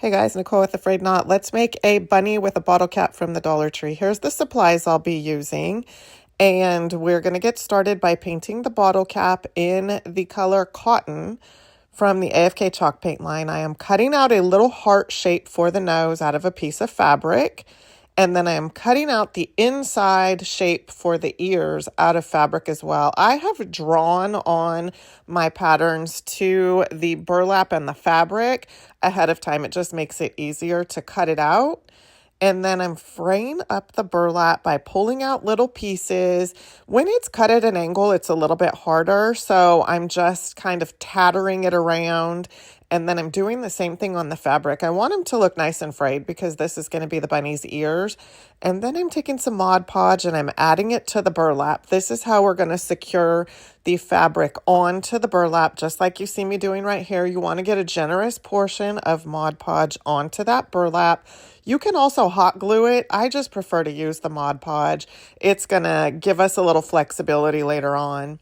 Hey guys, Nicole with A-Frayed-Knot. Let's make a bunny with a bottle cap from the Dollar Tree. Here's the supplies I'll be using. And we're going to get started by painting the bottle cap in the color Cotton from the AFK chalk paint line. I am cutting out a little heart shape for the nose out of a piece of fabric. And then I am cutting out the inside shape for the ears out of fabric as well. I have drawn on my patterns to the burlap and the fabric ahead of time. It just makes it easier to cut it out. And then I'm fraying up the burlap by pulling out little pieces. When it's cut at an angle, it's a little bit harder. So I'm just kind of tattering it around. And then I'm doing the same thing on the fabric. I want them to look nice and frayed because this is going to be the bunny's ears. And then I'm taking some Mod Podge and I'm adding it to the burlap. This is how we're going to secure the fabric onto the burlap, just like you see me doing right here. You want to get a generous portion of Mod Podge onto that burlap. You can also hot glue it. I just prefer to use the Mod Podge. It's going to give us a little flexibility later on.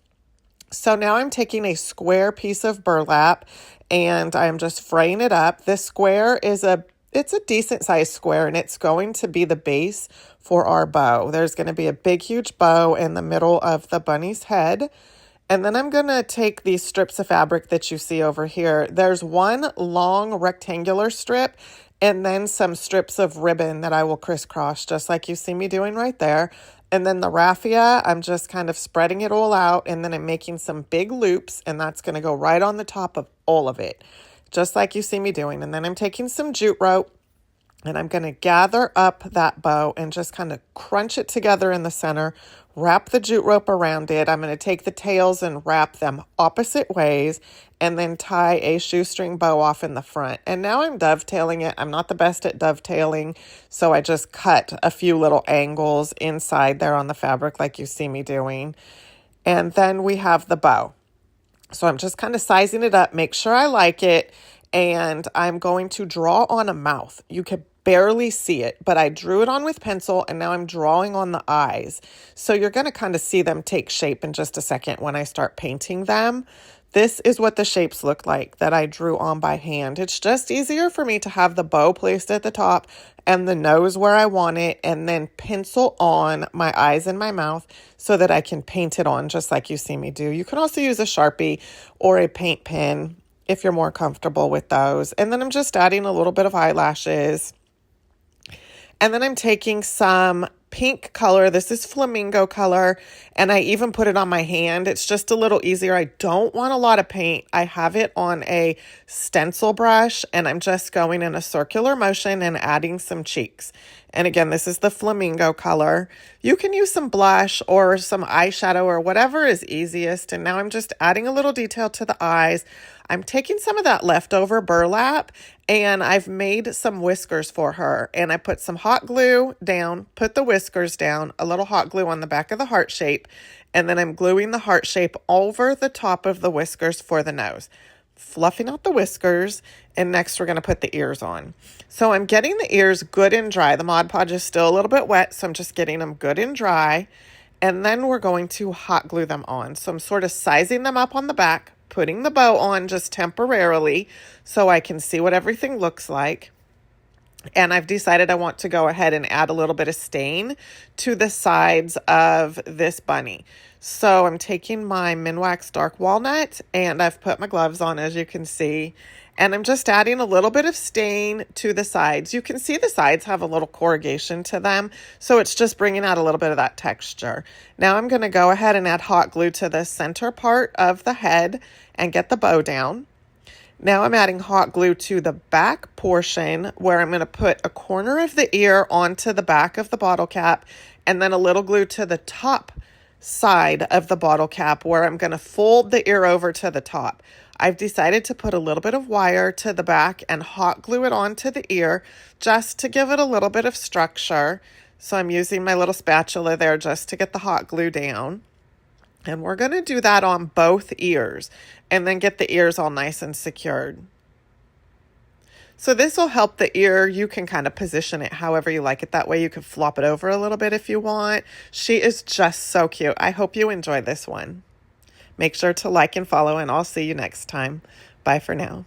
So now I'm taking a square piece of burlap and I'm just fraying it up. This square is it's a decent sized square and it's going to be the base for our bow. There's going to be a big, huge bow in the middle of the bunny's head. And then I'm going to take these strips of fabric that you see over here. There's one long rectangular strip and then some strips of ribbon that I will crisscross, just like you see me doing right there. And then the raffia, I'm just kind of spreading it all out, and then I'm making some big loops, and that's going to go right on the top of all of it, just like you see me doing. And then I'm taking some jute rope, and I'm going to gather up that bow and just kind of crunch it together in the center, wrap the jute rope around it. I'm going to take the tails and wrap them opposite ways and then tie a shoestring bow off in the front. And now I'm dovetailing it. I'm not the best at dovetailing, so I just cut a few little angles inside there on the fabric like you see me doing. And then we have the bow. So I'm just kind of sizing it up, make sure I like it, and I'm going to draw on a mouth. You can barely see it, but I drew it on with pencil and now I'm drawing on the eyes. So you're going to kind of see them take shape in just a second when I start painting them. This is what the shapes look like that I drew on by hand. It's just easier for me to have the bow placed at the top and the nose where I want it and then pencil on my eyes and my mouth so that I can paint it on just like you see me do. You can also use a Sharpie or a paint pen if you're more comfortable with those. And then I'm just adding a little bit of eyelashes. And then I'm taking some pink color. This is flamingo color, and I even put it on my hand. It's just a little easier. I don't want a lot of paint. I have it on a stencil brush, and I'm just going in a circular motion and adding some cheeks. And again, this is the flamingo color. You can use some blush or some eyeshadow or whatever is easiest. And now I'm just adding a little detail to the eyes. I'm taking some of that leftover burlap and I've made some whiskers for her. And I put some hot glue down, put the whiskers down, a little hot glue on the back of the heart shape. And then I'm gluing the heart shape over the top of the whiskers for the nose. Fluffing out the whiskers, and next we're going to put the ears on. So I'm getting the ears good and dry. The Mod Podge is still a little bit wet, so I'm just getting them good and dry, and then we're going to hot glue them on. So I'm sort of sizing them up on the back, putting the bow on just temporarily so I can see what everything looks like. And I've decided I want to go ahead and add a little bit of stain to the sides of this bunny. So I'm taking my Minwax Dark Walnut and I've put my gloves on, as you can see. And I'm just adding a little bit of stain to the sides. You can see the sides have a little corrugation to them. So it's just bringing out a little bit of that texture. Now I'm going to go ahead and add hot glue to the center part of the head and get the bow down. Now I'm adding hot glue to the back portion where I'm going to put a corner of the ear onto the back of the bottle cap and then a little glue to the top side of the bottle cap where I'm going to fold the ear over to the top. I've decided to put a little bit of wire to the back and hot glue it onto the ear just to give it a little bit of structure. So I'm using my little spatula there just to get the hot glue down. And we're going to do that on both ears and then get the ears all nice and secured. So this will help the ear. You can kind of position it however you like it. That way you can flop it over a little bit if you want. She is just so cute. I hope you enjoy this one. Make sure to like and follow, and I'll see you next time. Bye for now.